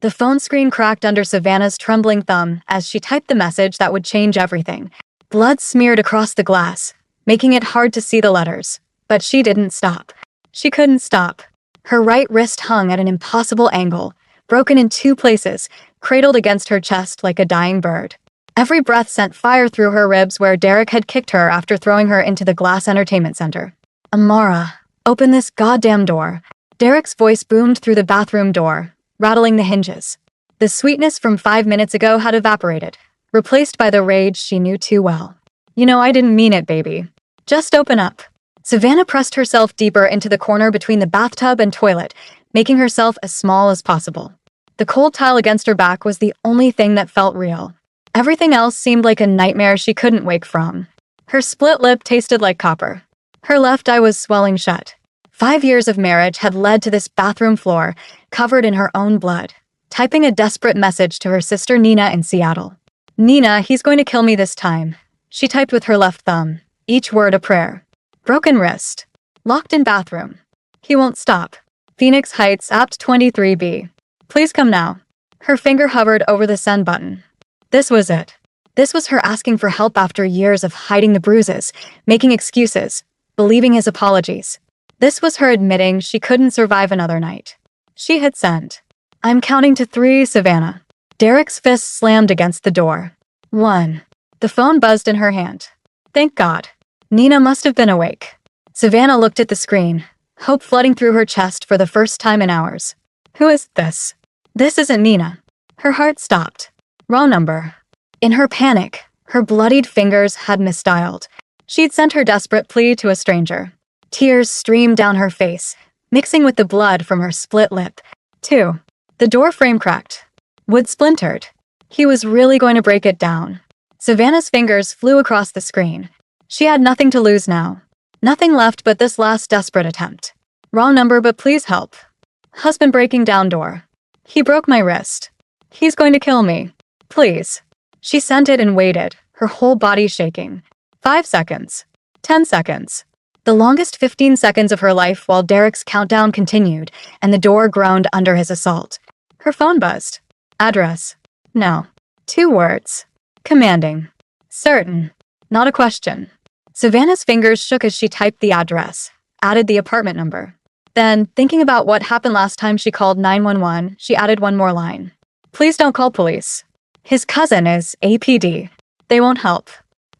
The phone screen cracked under Savannah's trembling thumb as she typed the message that would change everything. Blood smeared across the glass, making it hard to see the letters. But she didn't stop. She couldn't stop. Her right wrist hung at an impossible angle, broken in 2 places, cradled against her chest like a dying bird. Every breath sent fire through her ribs where Derek had kicked her after throwing her into the glass entertainment center. Amara, open this goddamn door. Derek's voice boomed through the bathroom door, rattling the hinges. The sweetness from 5 minutes ago had evaporated, replaced by the rage she knew too well. You know, I didn't mean it, baby. Just open up. Savannah pressed herself deeper into the corner between the bathtub and toilet, making herself as small as possible. The cold tile against her back was the only thing that felt real. Everything else seemed like a nightmare she couldn't wake from. Her split lip tasted like copper. Her left eye was swelling shut. 5 years of marriage had led to this bathroom floor, covered in her own blood, typing a desperate message to her sister Nina in Seattle. Nina, he's going to kill me this time. She typed with her left thumb, each word a prayer. Broken wrist. Locked in bathroom. He won't stop. Phoenix Heights, Apt 23B. Please come now. Her finger hovered over the send button. This was it. This was her asking for help after years of hiding the bruises, making excuses, believing his apologies. This was her admitting she couldn't survive another night. She hit send. I'm counting to 3, Savannah. Derek's fist slammed against the door. 1. The phone buzzed in her hand. Thank God. Nina must have been awake. Savannah looked at the screen, hope flooding through her chest for the first time in hours. Who is this? This isn't Nina. Her heart stopped. Wrong number. In her panic, her bloodied fingers had misdialed. She'd sent her desperate plea to a stranger. Tears streamed down her face, mixing with the blood from her split lip. 2. The door frame cracked. Wood splintered. He was really going to break it down. Savannah's fingers flew across the screen. She had nothing to lose now. Nothing left but this last desperate attempt. Wrong number, but please help. Husband breaking down door. He broke my wrist. He's going to kill me. Please. She sent it and waited, her whole body shaking. 5 seconds. 10 seconds. The longest 15 seconds of her life while Derek's countdown continued and the door groaned under his assault. Her phone buzzed. Address. No. 2 words. Commanding. Certain. Not a question. Savannah's fingers shook as she typed the address, added the apartment number. Then, thinking about what happened last time she called 911, she added one more line. Please don't call police. His cousin is APD. They won't help.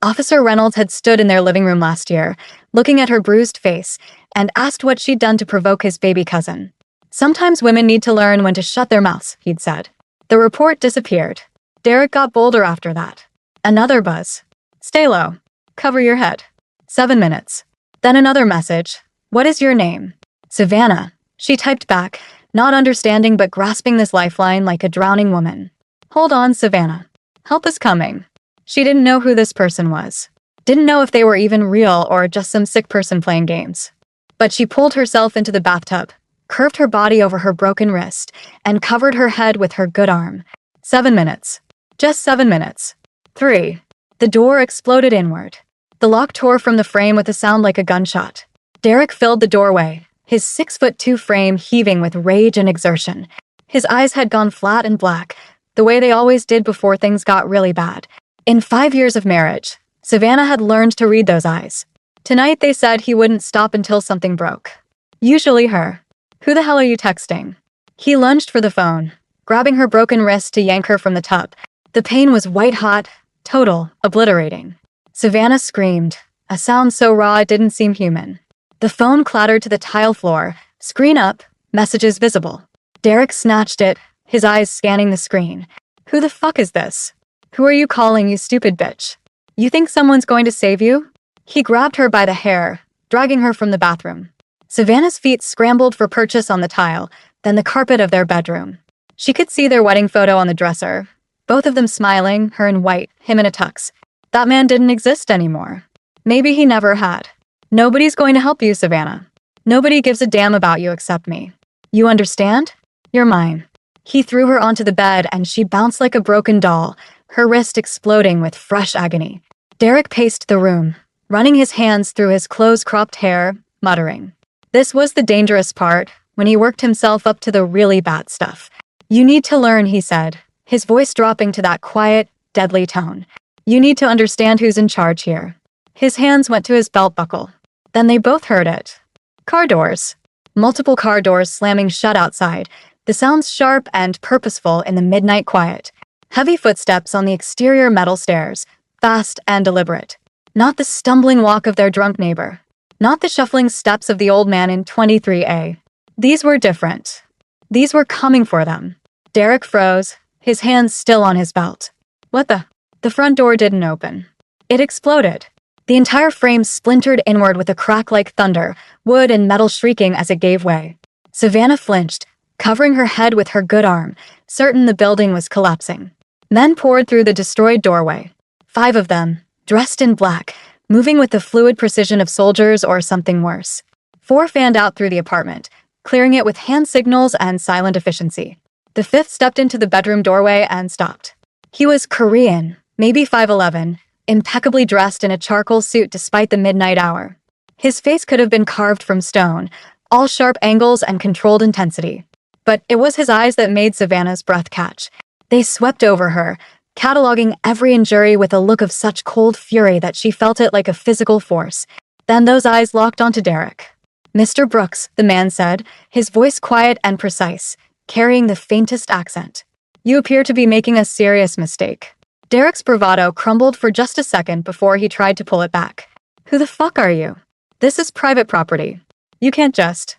Officer Reynolds had stood in their living room last year, looking at her bruised face, and asked what she'd done to provoke his baby cousin. Sometimes women need to learn when to shut their mouths, he'd said. The report disappeared. Derek got bolder after that. Another buzz. Stay low. Cover your head. 7 minutes. Then another message. What is your name? Savannah. She typed back, not understanding but grasping this lifeline like a drowning woman. Hold on, Savannah. Help is coming. She didn't know who this person was. Didn't know if they were even real or just some sick person playing games. But she pulled herself into the bathtub, curved her body over her broken wrist, and covered her head with her good arm. 7 minutes. Just 7 minutes. 3. The door exploded inward. The lock tore from the frame with a sound like a gunshot. Derek filled the doorway, his 6'2" frame heaving with rage and exertion. His eyes had gone flat and black, the way they always did before things got really bad. In 5 years of marriage, Savannah had learned to read those eyes. Tonight they said he wouldn't stop until something broke. Usually her. Who the hell are you texting? He lunged for the phone, grabbing her broken wrist to yank her from the tub. The pain was white-hot, total, obliterating. Savannah screamed, a sound so raw it didn't seem human. The phone clattered to the tile floor, screen up, messages visible. Derek snatched it, his eyes scanning the screen. Who the fuck is this? Who are you calling, you stupid bitch? You think someone's going to save you? He grabbed her by the hair, dragging her from the bathroom. Savannah's feet scrambled for purchase on the tile, then the carpet of their bedroom. She could see their wedding photo on the dresser, both of them smiling, her in white, him in a tux. That man didn't exist anymore. Maybe he never had. Nobody's going to help you, Savannah. Nobody gives a damn about you except me. You understand? You're mine. He threw her onto the bed and she bounced like a broken doll, her wrist exploding with fresh agony. Derek paced the room, running his hands through his close-cropped hair, muttering. This was the dangerous part, when he worked himself up to the really bad stuff. You need to learn, he said, his voice dropping to that quiet, deadly tone. You need to understand who's in charge here. His hands went to his belt buckle. Then they both heard it. Car doors. Multiple car doors slamming shut outside, the sounds sharp and purposeful in the midnight quiet. Heavy footsteps on the exterior metal stairs, fast and deliberate. Not the stumbling walk of their drunk neighbor. Not the shuffling steps of the old man in 23A. These were different. These were coming for them. Derek froze, his hands still on his belt. What the? The front door didn't open. It exploded. The entire frame splintered inward with a crack like thunder, wood and metal shrieking as it gave way. Savannah flinched, covering her head with her good arm, certain the building was collapsing. Men poured through the destroyed doorway. 5 of them, dressed in black, moving with the fluid precision of soldiers or something worse. 4 fanned out through the apartment, clearing it with hand signals and silent efficiency. The 5th stepped into the bedroom doorway and stopped. He was Korean, maybe 5'11", impeccably dressed in a charcoal suit despite the midnight hour. His face could have been carved from stone, all sharp angles and controlled intensity. But it was his eyes that made Savannah's breath catch. They swept over her, cataloging every injury with a look of such cold fury that she felt it like a physical force. Then those eyes locked onto Derek. "Mr. Brooks," the man said, his voice quiet and precise, carrying the faintest accent. "You appear to be making a serious mistake." Derek's bravado crumbled for just a second before he tried to pull it back. "Who the fuck are you? This is private property. You can't just..."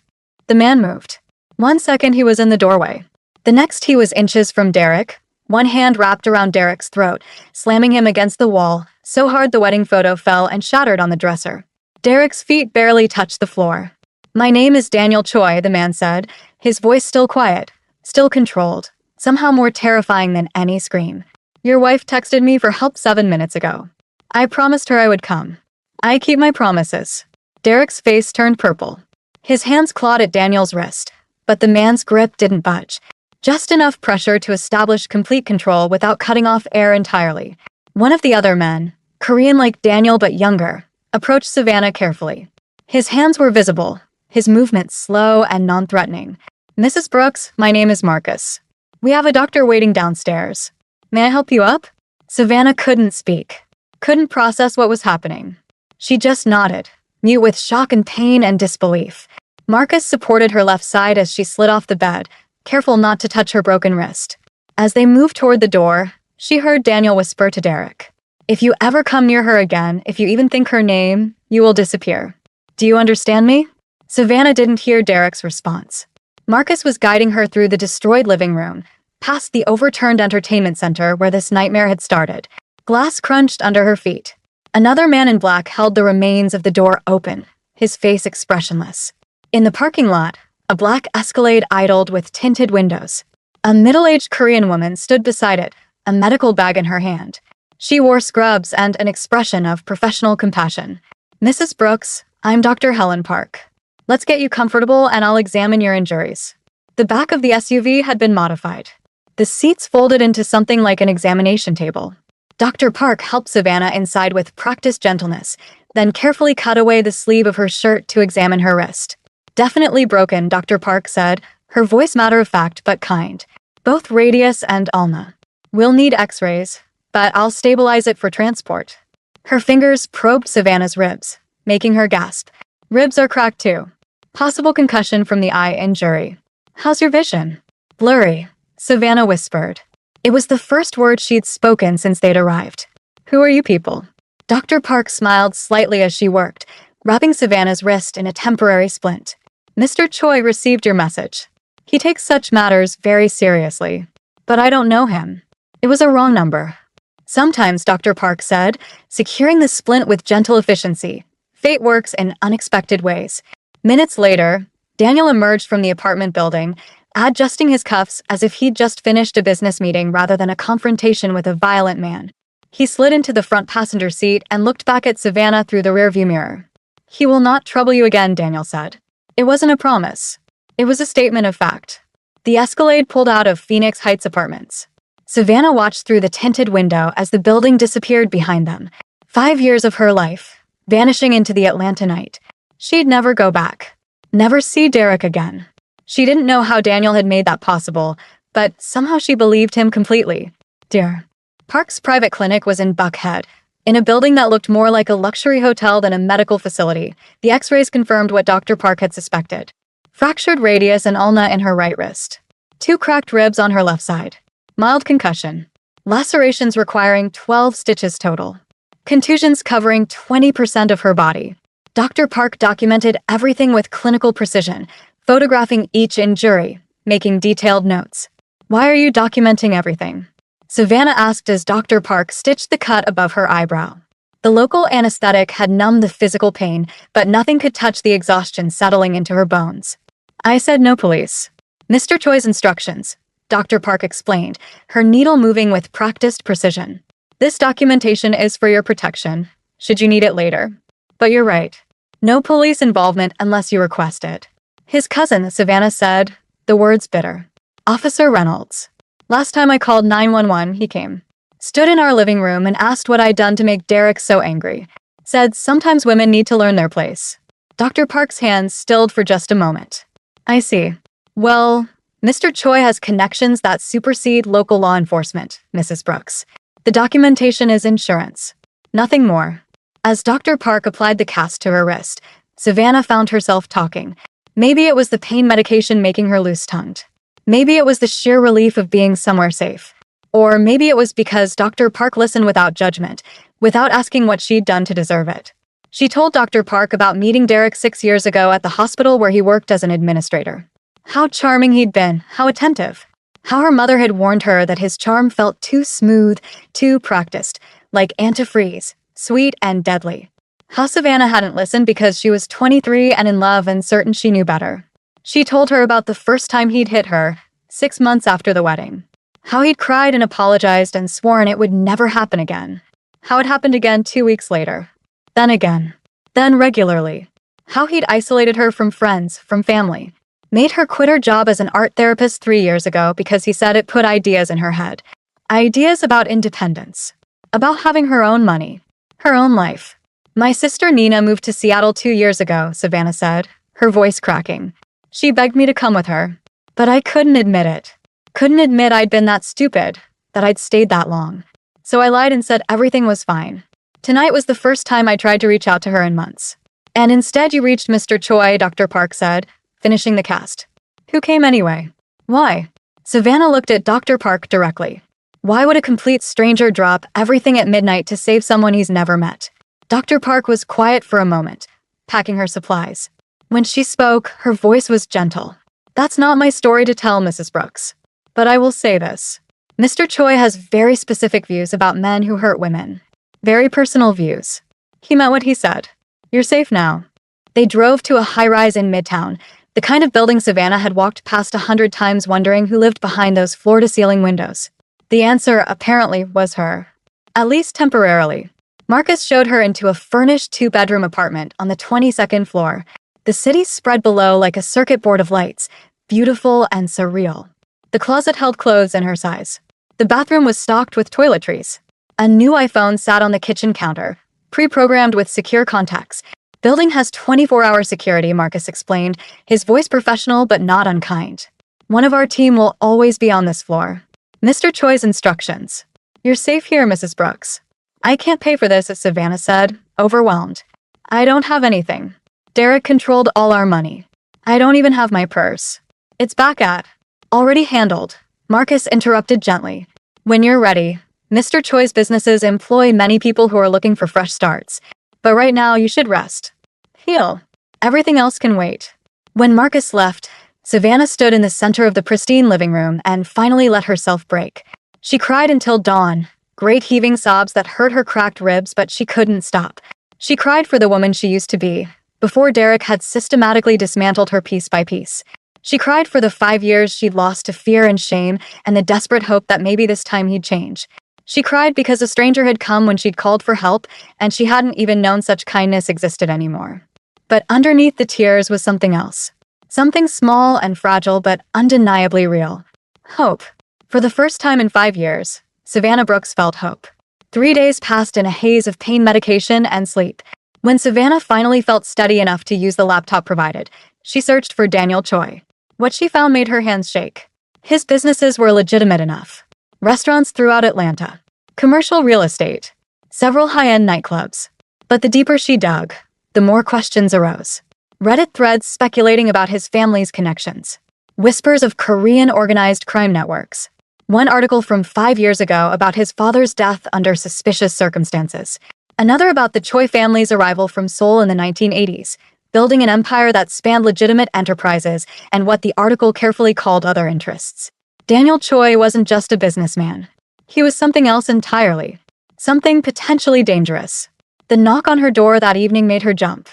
The man moved. 1 second he was in the doorway. The next he was inches from Derek, one hand wrapped around Derek's throat, slamming him against the wall, so hard the wedding photo fell and shattered on the dresser. Derek's feet barely touched the floor. "My name is Daniel Choi," the man said, his voice still quiet, still controlled, somehow more terrifying than any scream. "Your wife texted me for help 7 minutes ago. I promised her I would come. I keep my promises." Derek's face turned purple. His hands clawed at Daniel's wrist, but the man's grip didn't budge. Just enough pressure to establish complete control without cutting off air entirely. One of the other men, Korean like Daniel but younger, approached Savannah carefully. His hands were visible, his movements slow and non-threatening. "Mrs. Brooks, my name is Marcus. We have a doctor waiting downstairs. May I help you up?" Savannah couldn't speak, couldn't process what was happening. She just nodded, mute with shock and pain and disbelief. Marcus supported her left side as she slid off the bed, careful not to touch her broken wrist. As they moved toward the door, she heard Daniel whisper to Derek, "If you ever come near her again, if you even think her name, you will disappear. Do you understand me?" Savannah didn't hear Derek's response. Marcus was guiding her through the destroyed living room, past the overturned entertainment center where this nightmare had started. Glass crunched under her feet. Another man in black held the remains of the door open, his face expressionless. In the parking lot, a black Escalade idled with tinted windows. A middle-aged Korean woman stood beside it, a medical bag in her hand. She wore scrubs and an expression of professional compassion. "Mrs. Brooks, I'm Dr. Helen Park. Let's get you comfortable and I'll examine your injuries." The back of the SUV had been modified. The seats folded into something like an examination table. Dr. Park helped Savannah inside with practiced gentleness, then carefully cut away the sleeve of her shirt to examine her wrist. "Definitely broken," Dr. Park said, her voice matter-of-fact but kind. "Both radius and ulna. We'll need x-rays, but I'll stabilize it for transport." Her fingers probed Savannah's ribs, making her gasp. "Ribs are cracked too. Possible concussion from the eye injury. How's your vision?" "Blurry," Savannah whispered. It was the first word she'd spoken since they'd arrived. "Who are you people?" Dr. Park smiled slightly as she worked, rubbing Savannah's wrist in a temporary splint. "Mr. Choi received your message. He takes such matters very seriously. But I don't know him. It was a wrong number." "Sometimes," Dr. Park said, securing the splint with gentle efficiency. "Fate works in unexpected ways." Minutes later, Daniel emerged from the apartment building, adjusting his cuffs as if he'd just finished a business meeting rather than a confrontation with a violent man. He slid into the front passenger seat and looked back at Savannah through the rearview mirror. "He will not trouble you again," Daniel said. It wasn't a promise. It was a statement of fact. The Escalade pulled out of Phoenix Heights apartments. Savannah watched through the tinted window as the building disappeared behind them. 5 years of her life, vanishing into the Atlanta night. She'd never go back. Never see Derek again. She didn't know how Daniel had made that possible, but somehow she believed him completely. Dear. Park's private clinic was in Buckhead, in a building that looked more like a luxury hotel than a medical facility. The x-rays confirmed what Dr. Park had suspected. Fractured radius and ulna in her right wrist. 2 cracked ribs on her left side. Mild concussion. Lacerations requiring 12 stitches total. Contusions covering 20% of her body. Dr. Park documented everything with clinical precision, photographing each injury, making detailed notes. Why are you documenting everything? Savannah asked as Dr. Park stitched the cut above her eyebrow. The local anesthetic had numbed the physical pain, but nothing could touch the exhaustion settling into her bones. I said no, police. Mr. Choi's instructions, Dr. Park explained, her needle moving with practiced precision. This documentation is for your protection, should you need it later. But you're right. No police involvement unless you request it. His cousin, Savannah said, the words bitter. Officer Reynolds. Last time I called 911, he came. Stood in our living room and asked what I'd done to make Derek so angry. Said sometimes women need to learn their place. Dr. Park's hands stilled for just a moment. I see. Well, Mr. Choi has connections that supersede local law enforcement, Mrs. Brooks. The documentation is insurance. Nothing more. As Dr. Park applied the cast to her wrist, Savannah found herself talking. Maybe it was the pain medication making her loose-tongued. Maybe it was the sheer relief of being somewhere safe. Or maybe it was because Dr. Park listened without judgment, without asking what she'd done to deserve it. She told Dr. Park about meeting Derek 6 years ago at the hospital where he worked as an administrator. How charming he'd been, how attentive. How her mother had warned her that his charm felt too smooth, too practiced, like antifreeze, sweet and deadly. How Savannah hadn't listened because she was 23 and in love and certain she knew better. She told her about the first time he'd hit her, 6 months after the wedding. How he'd cried and apologized and sworn it would never happen again. How it happened again 2 weeks later. Then again. Then regularly. How he'd isolated her from friends, from family. Made her quit her job as an art therapist 3 years ago because he said it put ideas in her head. Ideas about independence. About having her own money. Her own life. My sister Nina moved to Seattle 2 years ago, Savannah said, her voice cracking. She begged me to come with her. But I couldn't admit it. Couldn't admit I'd been that stupid, that I'd stayed that long. So I lied and said everything was fine. Tonight was the first time I tried to reach out to her in months. And instead you reached Mr. Choi, Dr. Park said, finishing the cast. Who came anyway? Why? Savannah looked at Dr. Park directly. Why would a complete stranger drop everything at midnight to save someone he's never met? Dr. Park was quiet for a moment, packing her supplies. When she spoke, her voice was gentle. That's not my story to tell, Mrs. Brooks. But I will say this. Mr. Choi has very specific views about men who hurt women. Very personal views. He meant what he said. You're safe now. They drove to a high-rise in Midtown, the kind of building Savannah had walked past 100 times wondering who lived behind those floor-to-ceiling windows. The answer, apparently, was her. At least temporarily. Marcus showed her into a furnished 2-bedroom apartment on the 22nd floor. The city spread below like a circuit board of lights, beautiful and surreal. The closet held clothes in her size. The bathroom was stocked with toiletries. A new iPhone sat on the kitchen counter, pre-programmed with secure contacts. Building has 24-hour security, Marcus explained, his voice professional but not unkind. One of our team will always be on this floor. Mr. Choi's instructions. You're safe here, Mrs. Brooks. I can't pay for this, as Savannah said, overwhelmed. I don't have anything. Derek controlled all our money. I don't even have my purse. It's back at. Already handled. Marcus interrupted gently. When you're ready. Mr. Choi's businesses employ many people who are looking for fresh starts. But right now, you should rest. Heal. Everything else can wait. When Marcus left, Savannah stood in the center of the pristine living room and finally let herself break. She cried until dawn, great heaving sobs that hurt her cracked ribs, but she couldn't stop. She cried for the woman she used to be, before Derek had systematically dismantled her piece by piece. She cried for the 5 years she'd lost to fear and shame and the desperate hope that maybe this time he'd change. She cried because a stranger had come when she'd called for help and she hadn't even known such kindness existed anymore. But underneath the tears was something else. Something small and fragile but undeniably real. Hope. For the first time in 5 years, Savannah Brooks felt hope. 3 days passed in a haze of pain medication and sleep. When Savannah finally felt steady enough to use the laptop provided, she searched for Daniel Choi. What she found made her hands shake. His businesses were legitimate enough. Restaurants throughout Atlanta, commercial real estate, several high-end nightclubs. But the deeper she dug, the more questions arose. Reddit threads speculating about his family's connections. Whispers of Korean organized crime networks. One article from 5 years ago about his father's death under suspicious circumstances. Another about the Choi family's arrival from Seoul in the 1980s, building an empire that spanned legitimate enterprises and what the article carefully called other interests. Daniel Choi wasn't just a businessman. He was something else entirely. Something potentially dangerous. The knock on her door that evening made her jump.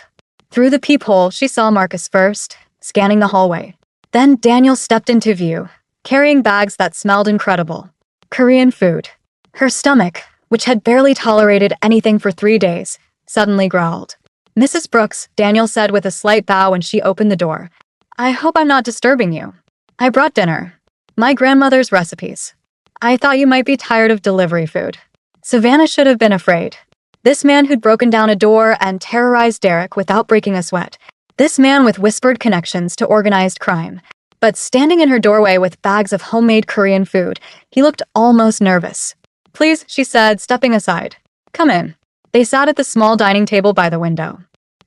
Through the peephole, she saw Marcus first, scanning the hallway. Then Daniel stepped into view, carrying bags that smelled incredible. Korean food. Her stomach, which had barely tolerated anything for 3 days, suddenly growled. "Mrs. Brooks," Daniel said with a slight bow when she opened the door. "I hope I'm not disturbing you. I brought dinner. My grandmother's recipes. I thought you might be tired of delivery food." Savannah should have been afraid. This man who'd broken down a door and terrorized Derek without breaking a sweat. This man with whispered connections to organized crime. But standing in her doorway with bags of homemade Korean food, he looked almost nervous. "Please," she said, stepping aside. "Come in." They sat at the small dining table by the window.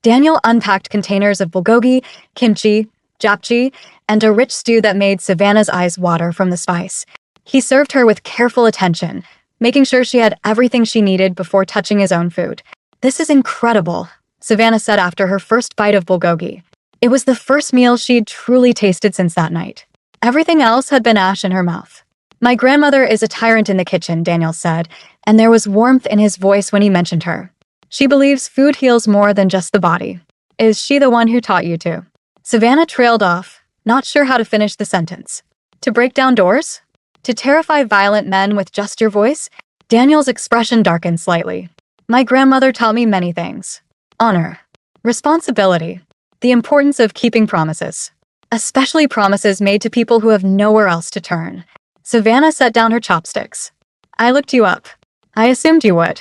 Daniel unpacked containers of bulgogi, kimchi, japchae, and a rich stew that made Savannah's eyes water from the spice. He served her with careful attention, making sure she had everything she needed before touching his own food. "This is incredible," Savannah said after her first bite of bulgogi. It was the first meal she'd truly tasted since that night. Everything else had been ash in her mouth. "My grandmother is a tyrant in the kitchen," Daniel said, and there was warmth in his voice when he mentioned her. "She believes food heals more than just the body. Is she the one who taught you to?" Savannah trailed off, not sure how to finish the sentence. "To break down doors? To terrify violent men with just your voice?" Daniel's expression darkened slightly. "My grandmother taught me many things. Honor. Responsibility. The importance of keeping promises. Especially promises made to people who have nowhere else to turn." Savannah set down her chopsticks. "I looked you up. I assumed you would.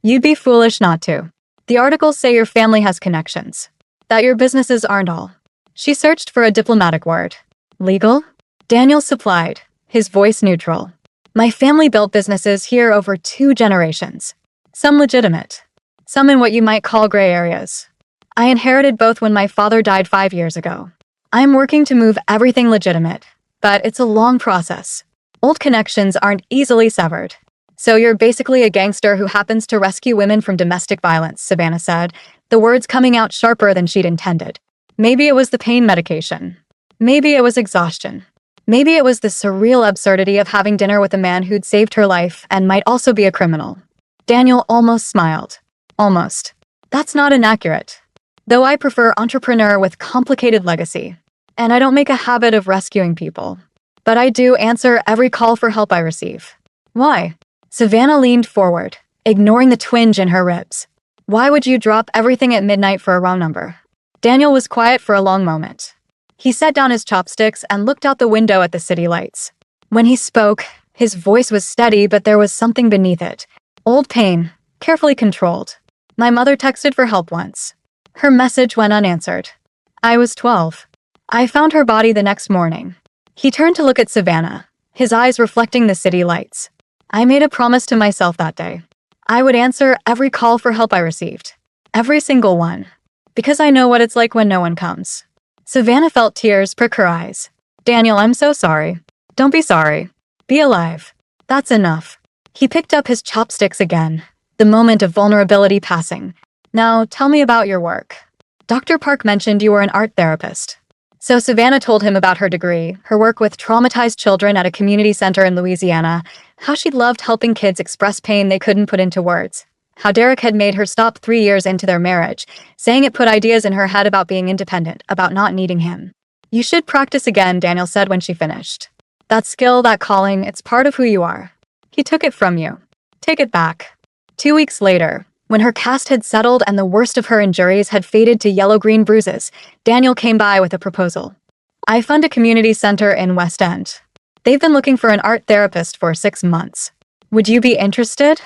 You'd be foolish not to. The articles say your family has connections. That your businesses aren't all." She searched for a diplomatic word. "Legal?" Daniel supplied, his voice neutral. "My family built businesses here over 2 generations. Some legitimate. Some in what you might call gray areas. I inherited both when my father died 5 years ago. I'm working to move everything legitimate, but it's a long process. Old connections aren't easily severed." "So you're basically a gangster who happens to rescue women from domestic violence," Savannah said, the words coming out sharper than she'd intended. Maybe it was the pain medication. Maybe it was exhaustion. Maybe it was the surreal absurdity of having dinner with a man who'd saved her life and might also be a criminal. Daniel almost smiled. "Almost. That's not inaccurate. Though I prefer entrepreneur with complicated legacy. And I don't make a habit of rescuing people. But I do answer every call for help I receive." "Why?" Savannah leaned forward, ignoring the twinge in her ribs. "Why would you drop everything at midnight for a wrong number?" Daniel was quiet for a long moment. He set down his chopsticks and looked out the window at the city lights. When he spoke, his voice was steady, but there was something beneath it. Old pain, carefully controlled. "My mother texted for help once. Her message went unanswered. I was 12. I found her body the next morning." He turned to look at Savannah, his eyes reflecting the city lights. "I made a promise to myself that day. I would answer every call for help I received. Every single one. Because I know what it's like when no one comes." Savannah felt tears prick her eyes. "Daniel, I'm so sorry." "Don't be sorry. Be alive. That's enough." He picked up his chopsticks again, the moment of vulnerability passing. "Now, tell me about your work. Dr. Park mentioned you were an art therapist." So Savannah told him about her degree, her work with traumatized children at a community center in Louisiana, how she'd loved helping kids express pain they couldn't put into words, how Derek had made her stop 3 years into their marriage, saying it put ideas in her head about being independent, about not needing him. "You should practice again," Daniel said when she finished. "That skill, that calling, it's part of who you are. He took it from you. Take it back." 2 weeks later, when her cast had settled and the worst of her injuries had faded to yellow-green bruises, Daniel came by with a proposal. "I fund a community center in West End. They've been looking for an art therapist for 6 months. Would you be interested?"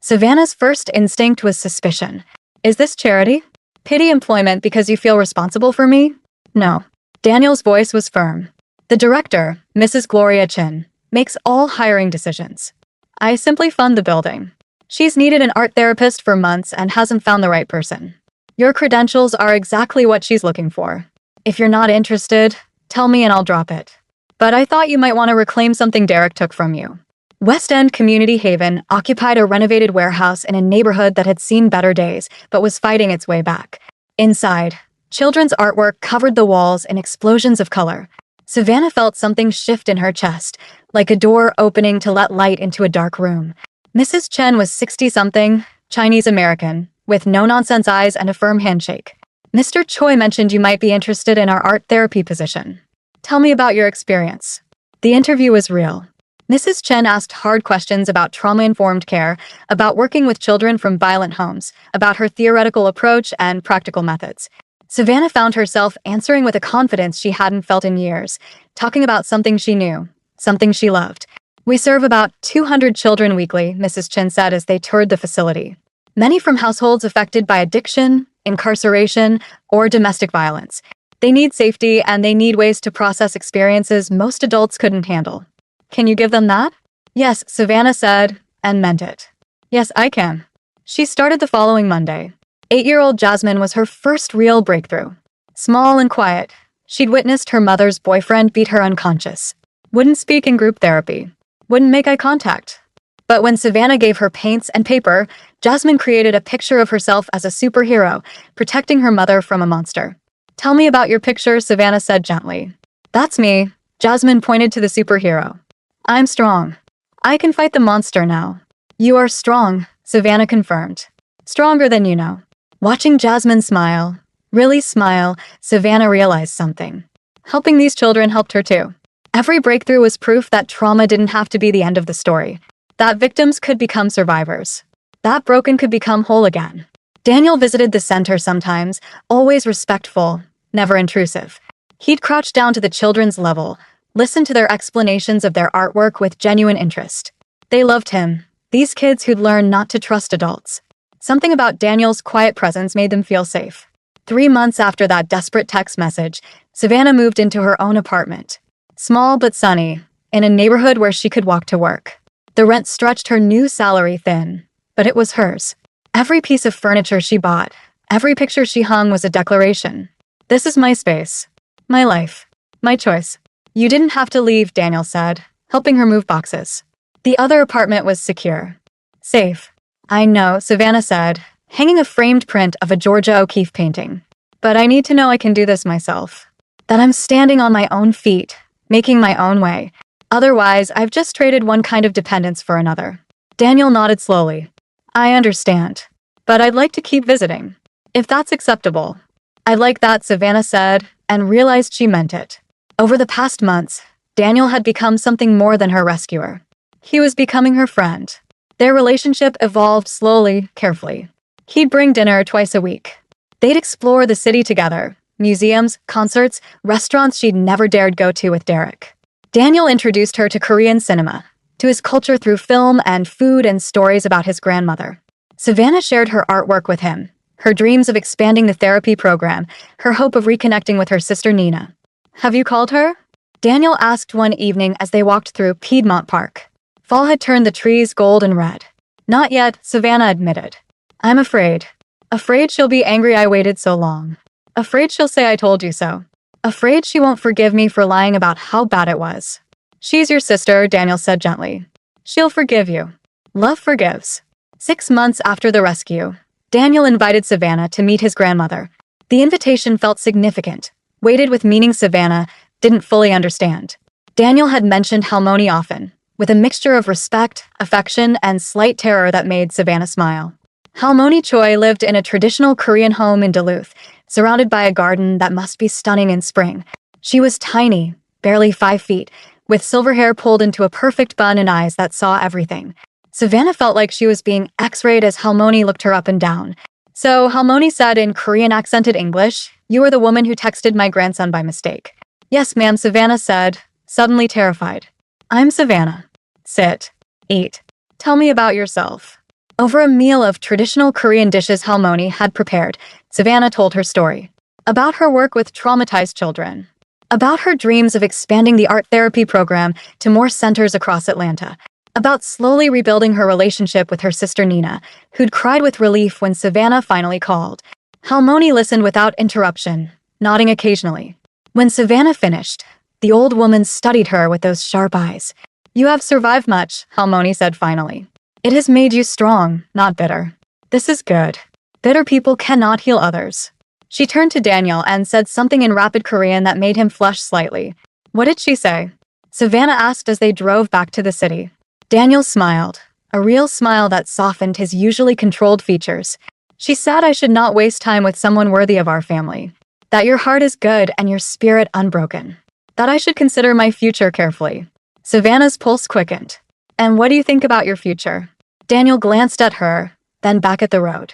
Savannah's first instinct was suspicion. "Is this charity? Pity employment because you feel responsible for me?" "No." Daniel's voice was firm. The director, Mrs. Gloria Chin, makes all hiring decisions. I simply fund the building. She's needed an art therapist for months and hasn't found the right person. Your credentials are exactly what she's looking for. If you're not interested, tell me and I'll drop it. But I thought you might want to reclaim something Derek took from you. West End Community Haven occupied a renovated warehouse in a neighborhood that had seen better days, but was fighting its way back. Inside, children's artwork covered the walls in explosions of color. Savannah felt something shift in her chest, like a door opening to let light into a dark room. Mrs. Chen was 60-something, Chinese-American, with no-nonsense eyes and a firm handshake. Mr. Choi mentioned you might be interested in our art therapy position. Tell me about your experience. The interview was real. Mrs. Chen asked hard questions about trauma-informed care, about working with children from violent homes, about her theoretical approach and practical methods. Savannah found herself answering with a confidence she hadn't felt in years, talking about something she knew, something she loved. We serve about 200 children weekly, Mrs. Chen said as they toured the facility. Many from households affected by addiction, incarceration, or domestic violence. They need safety and they need ways to process experiences most adults couldn't handle. Can you give them that? Yes, Savannah said, and meant it. Yes, I can. She started the following Monday. 8-year-old Jasmine was her first real breakthrough. Small and quiet, she'd witnessed her mother's boyfriend beat her unconscious. Wouldn't speak in group therapy. Wouldn't make eye contact. But when Savannah gave her paints and paper, Jasmine created a picture of herself as a superhero, protecting her mother from a monster. Tell me about your picture, Savannah said gently. That's me. Jasmine pointed to the superhero. I'm strong. I can fight the monster now. You are strong, Savannah confirmed. Stronger than you know. Watching Jasmine smile, really smile, Savannah realized something. Helping these children helped her too. Every breakthrough was proof that trauma didn't have to be the end of the story. That victims could become survivors. That broken could become whole again. Daniel visited the center sometimes, always respectful, never intrusive. He'd crouch down to the children's level, listen to their explanations of their artwork with genuine interest. They loved him, these kids who'd learned not to trust adults. Something about Daniel's quiet presence made them feel safe. 3 months after that desperate text message, Savannah moved into her own apartment. Small but sunny, in a neighborhood where she could walk to work. The rent stretched her new salary thin, but it was hers. Every piece of furniture she bought, every picture she hung was a declaration. This is my space. My life. My choice. You didn't have to leave, Daniel said, helping her move boxes. The other apartment was secure. Safe. I know, Savannah said, hanging a framed print of a Georgia O'Keeffe painting. But I need to know I can do this myself. That I'm standing on my own feet, making my own way. Otherwise, I've just traded one kind of dependence for another. Daniel nodded slowly. I understand. But I'd like to keep visiting. If that's acceptable. I'd like that, Savannah said, and realized she meant it. Over the past months, Daniel had become something more than her rescuer. He was becoming her friend. Their relationship evolved slowly, carefully. He'd bring dinner twice a week. They'd explore the city together, museums, concerts, restaurants she'd never dared go to with Derek. Daniel introduced her to Korean cinema, to his culture through film and food and stories about his grandmother. Savannah shared her artwork with him, her dreams of expanding the therapy program, her hope of reconnecting with her sister Nina. Have you called her? Daniel asked one evening as they walked through Piedmont Park. Fall had turned the trees gold and red. Not yet, Savannah admitted. I'm afraid. Afraid she'll be angry I waited so long. Afraid she'll say I told you so. Afraid she won't forgive me for lying about how bad it was. She's your sister, Daniel said gently. She'll forgive you. Love forgives. 6 months after the rescue, Daniel invited Savannah to meet his grandmother. The invitation felt significant, weighted with meaning Savannah didn't fully understand. Daniel had mentioned Halmoni often, with a mixture of respect, affection, and slight terror that made Savannah smile. Halmoni Choi lived in a traditional Korean home in Duluth, surrounded by a garden that must be stunning in spring. She was tiny, barely 5 feet, with silver hair pulled into a perfect bun and eyes that saw everything. Savannah felt like she was being x-rayed as Halmoni looked her up and down. So Halmoni said in Korean accented English, "You are the woman who texted my grandson by mistake." "Yes, ma'am," Savannah said, suddenly terrified. "I'm Savannah. Sit. Eat. Tell me about yourself." Over a meal of traditional Korean dishes Halmoni had prepared, Savannah told her story. About her work with traumatized children. About her dreams of expanding the art therapy program to more centers across Atlanta. About slowly rebuilding her relationship with her sister Nina, who'd cried with relief when Savannah finally called. Halmoni listened without interruption, nodding occasionally. When Savannah finished, the old woman studied her with those sharp eyes. "You have survived much," Halmoni said finally. "It has made you strong, not bitter. This is good. Bitter people cannot heal others." She turned to Daniel and said something in rapid Korean that made him flush slightly. "What did she say?" Savannah asked as they drove back to the city. Daniel smiled, a real smile that softened his usually controlled features. "She said I should not waste time with someone worthy of our family. That your heart is good and your spirit unbroken. That I should consider my future carefully." Savannah's pulse quickened. "And what do you think about your future?" Daniel glanced at her, then back at the road.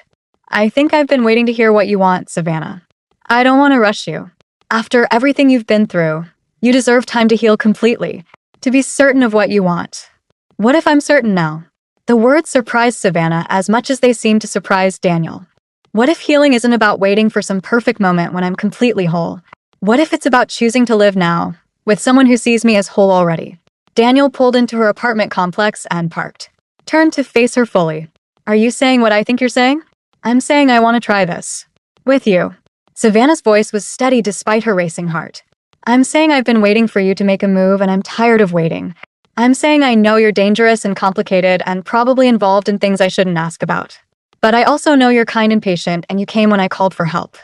"I think I've been waiting to hear what you want, Savannah. I don't want to rush you. After everything you've been through, you deserve time to heal completely, to be certain of what you want." "What if I'm certain now?" The words surprised Savannah as much as they seemed to surprise Daniel. "What if healing isn't about waiting for some perfect moment when I'm completely whole? What if it's about choosing to live now, with someone who sees me as whole already?" Daniel pulled into her apartment complex and parked. Turned to face her fully. "Are you saying what I think you're saying?" "I'm saying I want to try this. With you." Savannah's voice was steady despite her racing heart. "I'm saying I've been waiting for you to make a move and I'm tired of waiting. I'm saying I know you're dangerous and complicated and probably involved in things I shouldn't ask about. But I also know you're kind and patient and you came when I called for help.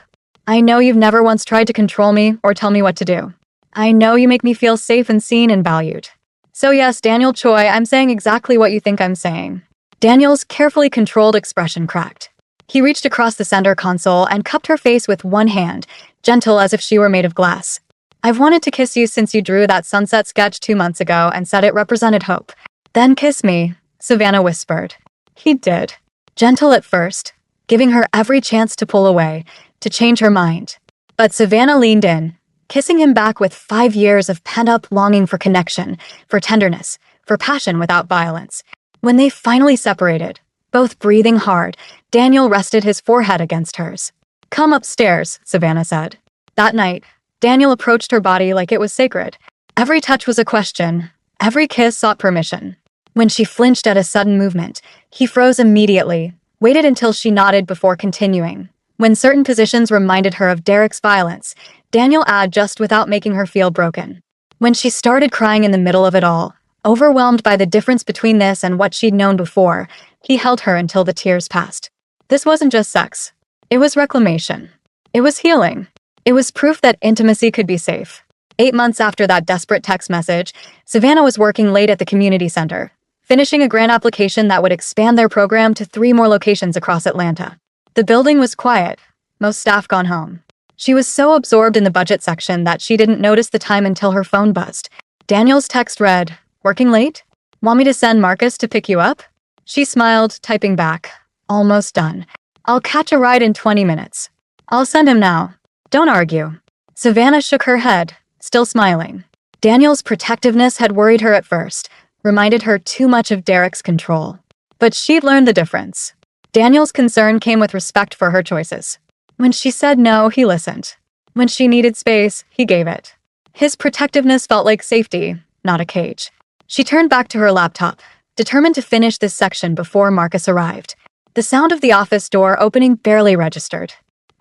I know you've never once tried to control me or tell me what to do. I know you make me feel safe and seen and valued. So yes, Daniel Choi, I'm saying exactly what you think I'm saying." Daniel's carefully controlled expression cracked. He reached across the center console and cupped her face with one hand, gentle as if she were made of glass. "I've wanted to kiss you since you drew that sunset sketch 2 months ago and said it represented hope." "Then kiss me," Savannah whispered. He did. Gentle at first, giving her every chance to pull away, to change her mind. But Savannah leaned in, kissing him back with 5 years of pent-up longing for connection, for tenderness, for passion without violence. When they finally separated, both breathing hard, Daniel rested his forehead against hers. "Come upstairs," Savannah said. That night, Daniel approached her body like it was sacred. Every touch was a question. Every kiss sought permission. When she flinched at a sudden movement, he froze immediately, waited until she nodded before continuing. When certain positions reminded her of Derek's violence, Daniel added just without making her feel broken. When she started crying in the middle of it all, overwhelmed by the difference between this and what she'd known before, he held her until the tears passed. This wasn't just sex. It was reclamation. It was healing. It was proof that intimacy could be safe. 8 months after that desperate text message, Savannah was working late at the community center, finishing a grant application that would expand their program to 3 more locations across Atlanta. The building was quiet, most staff gone home. She was so absorbed in the budget section that she didn't notice the time until her phone buzzed. Daniel's text read, "Working late? Want me to send Marcus to pick you up?" She smiled, typing back, "Almost done. I'll catch a ride in 20 minutes. I'll send him now. Don't argue." Savannah shook her head, still smiling. Daniel's protectiveness had worried her at first, reminded her too much of Derek's control. But she'd learned the difference. Daniel's concern came with respect for her choices. When she said no, he listened. When she needed space, he gave it. His protectiveness felt like safety, not a cage. She turned back to her laptop, determined to finish this section before Marcus arrived. The sound of the office door opening barely registered.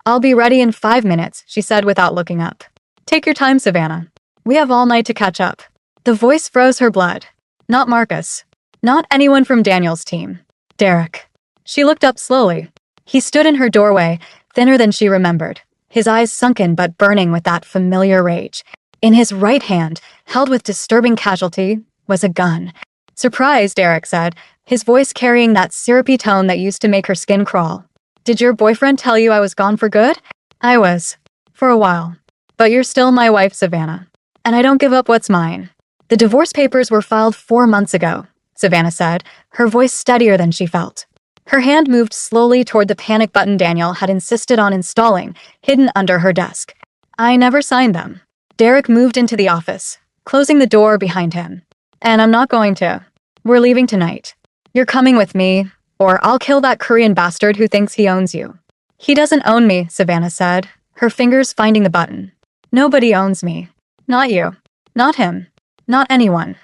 "I'll be ready in 5 minutes," she said without looking up. "Take your time, Savannah. We have all night to catch up." The voice froze her blood. Not Marcus. Not anyone from Daniel's team. Derek. She looked up slowly. He stood in her doorway, thinner than she remembered, his eyes sunken but burning with that familiar rage. In his right hand, held with disturbing casualty, was a gun. "Surprised," Derek said, his voice carrying that syrupy tone that used to make her skin crawl. "Did your boyfriend tell you I was gone for good?" "I was. For a while. But you're still my wife, Savannah. And I don't give up what's mine." "The divorce papers were filed 4 months ago," Savannah said, her voice steadier than she felt. Her hand moved slowly toward the panic button Daniel had insisted on installing, hidden under her desk. "I never signed them." Derek moved into the office, closing the door behind him. "And I'm not going to. We're leaving tonight. You're coming with me, or I'll kill that Korean bastard who thinks he owns you." "He doesn't own me," Savannah said, her fingers finding the button. "Nobody owns me. Not you. Not him. Not anyone.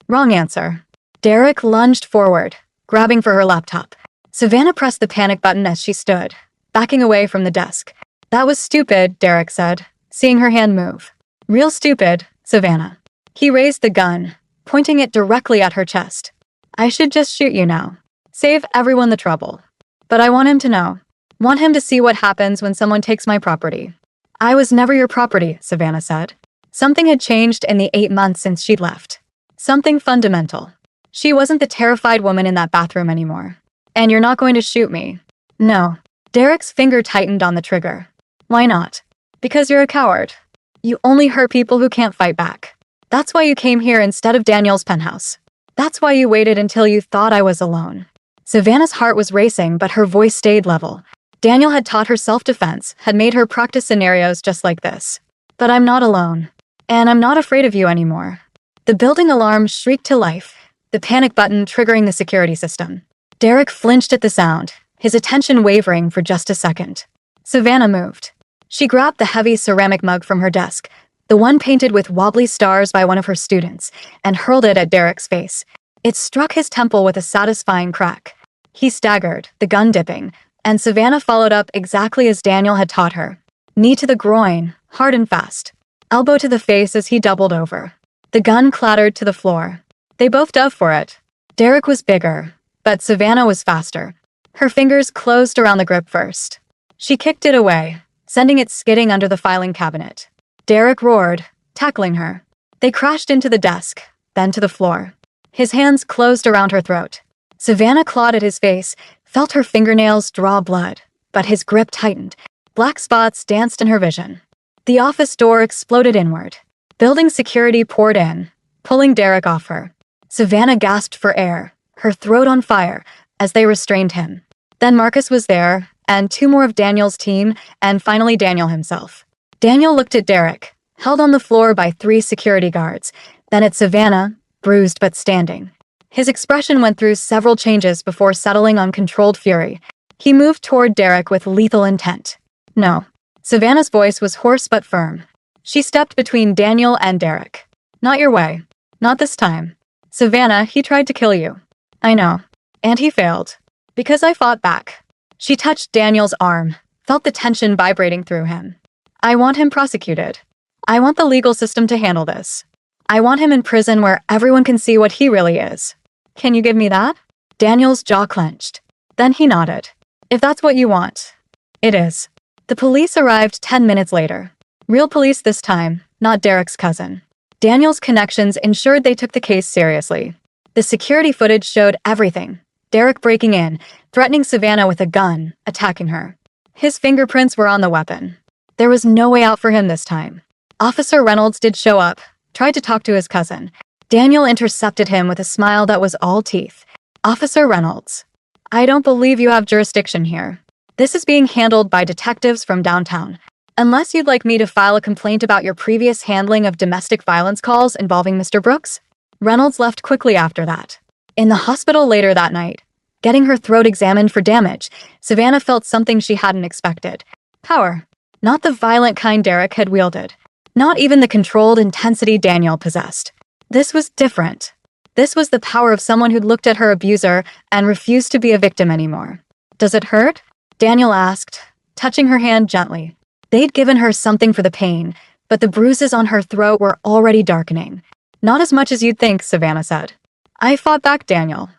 Wrong answer. Derek lunged forward, grabbing for her laptop. Savannah pressed the panic button as she stood, backing away from the desk. That was stupid, Derek said, seeing her hand move. Real stupid, Savannah. He raised the gun, pointing it directly at her chest. I should just shoot you now. Save everyone the trouble. But I want him to know. Want him to see what happens when someone takes my property. I was never your property, Savannah said. Something had changed in the 8 months since she'd left. Something fundamental. She wasn't the terrified woman in that bathroom anymore. And you're not going to shoot me. No. Derek's finger tightened on the trigger. Why not? Because you're a coward. You only hurt people who can't fight back. That's why you came here instead of Daniel's penthouse. That's why you waited until you thought I was alone. Savannah's heart was racing, but her voice stayed level. Daniel had taught her self-defense, had made her practice scenarios just like this. But I'm not alone. And I'm not afraid of you anymore. The building alarm shrieked to life, the panic button triggering the security system. Derek flinched at the sound, his attention wavering for just a second. Savannah moved. She grabbed the heavy ceramic mug from her desk, the one painted with wobbly stars by one of her students, and hurled it at Derek's face. It struck his temple with a satisfying crack. He staggered, the gun dipping, and Savannah followed up exactly as Daniel had taught her. Knee to the groin, hard and fast. Elbow to the face as he doubled over. The gun clattered to the floor. They both dove for it. Derek was bigger, but Savannah was faster. Her fingers closed around the grip first. She kicked it away, sending it skidding under the filing cabinet. Derek roared, tackling her. They crashed into the desk, then to the floor. His hands closed around her throat. Savannah clawed at his face, felt her fingernails draw blood, but his grip tightened. Black spots danced in her vision. The office door exploded inward. Building security poured in, pulling Derek off her. Savannah gasped for air, her throat on fire, as they restrained him. Then Marcus was there, and 2 more of Daniel's team, and finally Daniel himself. Daniel looked at Derek, held on the floor by 3 security guards, then at Savannah, bruised but standing. His expression went through several changes before settling on controlled fury. He moved toward Derek with lethal intent. No. Savannah's voice was hoarse but firm. She stepped between Daniel and Derek. Not your way. Not this time. Savannah, he tried to kill you. I know. And he failed. Because I fought back. She touched Daniel's arm, felt the tension vibrating through him. I want him prosecuted. I want the legal system to handle this. I want him in prison where everyone can see what he really is. Can you give me that? Daniel's jaw clenched. Then he nodded. If that's what you want. It is. The police arrived 10 minutes later. Real police this time, not Derek's cousin. Daniel's connections ensured they took the case seriously. The security footage showed everything. Derek breaking in, threatening Savannah with a gun, attacking her. His fingerprints were on the weapon. There was no way out for him this time. Officer Reynolds did show up, tried to talk to his cousin. Daniel intercepted him with a smile that was all teeth. Officer Reynolds, I don't believe you have jurisdiction here. This is being handled by detectives from downtown. Unless you'd like me to file a complaint about your previous handling of domestic violence calls involving Mr. Brooks? Reynolds left quickly after that. In the hospital later that night, getting her throat examined for damage, Savannah felt something she hadn't expected. Power. Not the violent kind Derek had wielded. Not even the controlled intensity Daniel possessed. This was different. This was the power of someone who'd looked at her abuser and refused to be a victim anymore. Does it hurt? Daniel asked, touching her hand gently. They'd given her something for the pain, but the bruises on her throat were already darkening. Not as much as you'd think, Savannah said. I fought back, Daniel.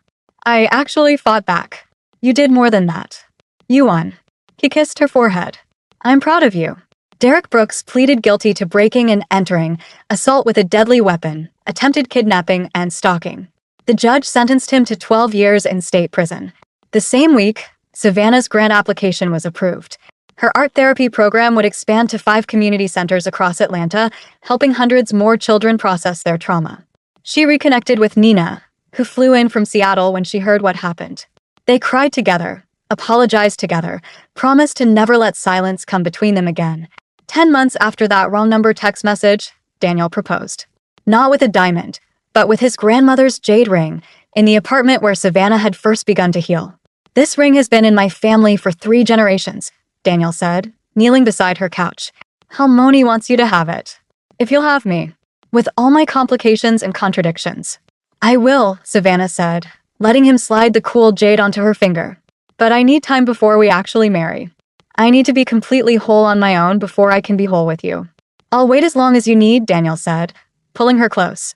I actually fought back. You did more than that. You won. He kissed her forehead. I'm proud of you. Derek Brooks pleaded guilty to breaking and entering, assault with a deadly weapon, attempted kidnapping, and stalking. The judge sentenced him to 12 years in state prison. The same week, Savannah's grant application was approved. Her art therapy program would expand to 5 community centers across Atlanta, helping hundreds more children process their trauma. She reconnected with Nina, who flew in from Seattle when she heard what happened. They cried together, apologized together, promised to never let silence come between them again. 10 months after that wrong number text message, Daniel proposed. Not with a diamond, but with his grandmother's jade ring, in the apartment where Savannah had first begun to heal. This ring has been in my family for 3 generations, Daniel said, kneeling beside her couch. How Moni wants you to have it. If you'll have me. With all my complications and contradictions. I will, Savannah said, letting him slide the cool jade onto her finger. But I need time before we actually marry. I need to be completely whole on my own before I can be whole with you. I'll wait as long as you need, Daniel said, pulling her close.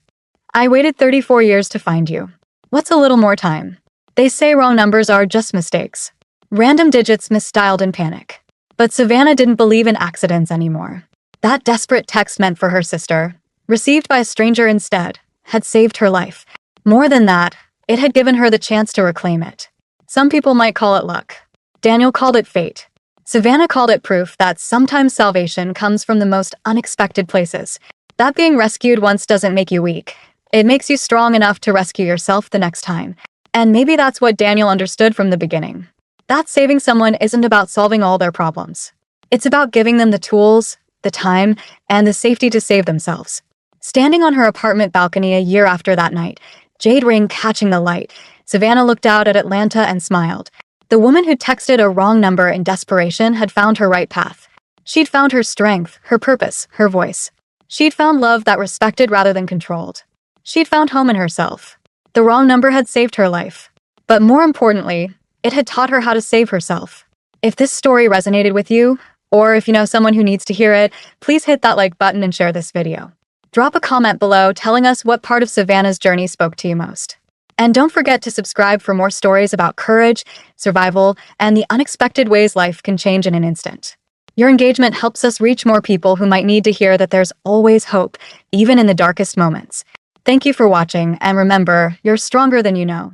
I waited 34 years to find you. What's a little more time? They say wrong numbers are just mistakes. Random digits misstyled in panic. But Savannah didn't believe in accidents anymore. That desperate text meant for her sister, received by a stranger instead, had saved her life. More than that, it had given her the chance to reclaim it. Some people might call it luck. Daniel called it fate. Savannah called it proof that sometimes salvation comes from the most unexpected places. That being rescued once doesn't make you weak. It makes you strong enough to rescue yourself the next time. And maybe that's what Daniel understood from the beginning. That saving someone isn't about solving all their problems. It's about giving them the tools, the time, and the safety to save themselves. Standing on her apartment balcony a year after that night, jade ring catching the light, Savannah looked out at Atlanta and smiled. The woman who texted a wrong number in desperation had found her right path. She'd found her strength, her purpose, her voice. She'd found love that respected rather than controlled. She'd found home in herself. The wrong number had saved her life. But more importantly, it had taught her how to save herself. If this story resonated with you, or if you know someone who needs to hear it, please hit that like button and share this video. Drop a comment below telling us what part of Savannah's journey spoke to you most. And don't forget to subscribe for more stories about courage, survival, and the unexpected ways life can change in an instant. Your engagement helps us reach more people who might need to hear that there's always hope, even in the darkest moments. Thank you for watching, and remember, you're stronger than you know.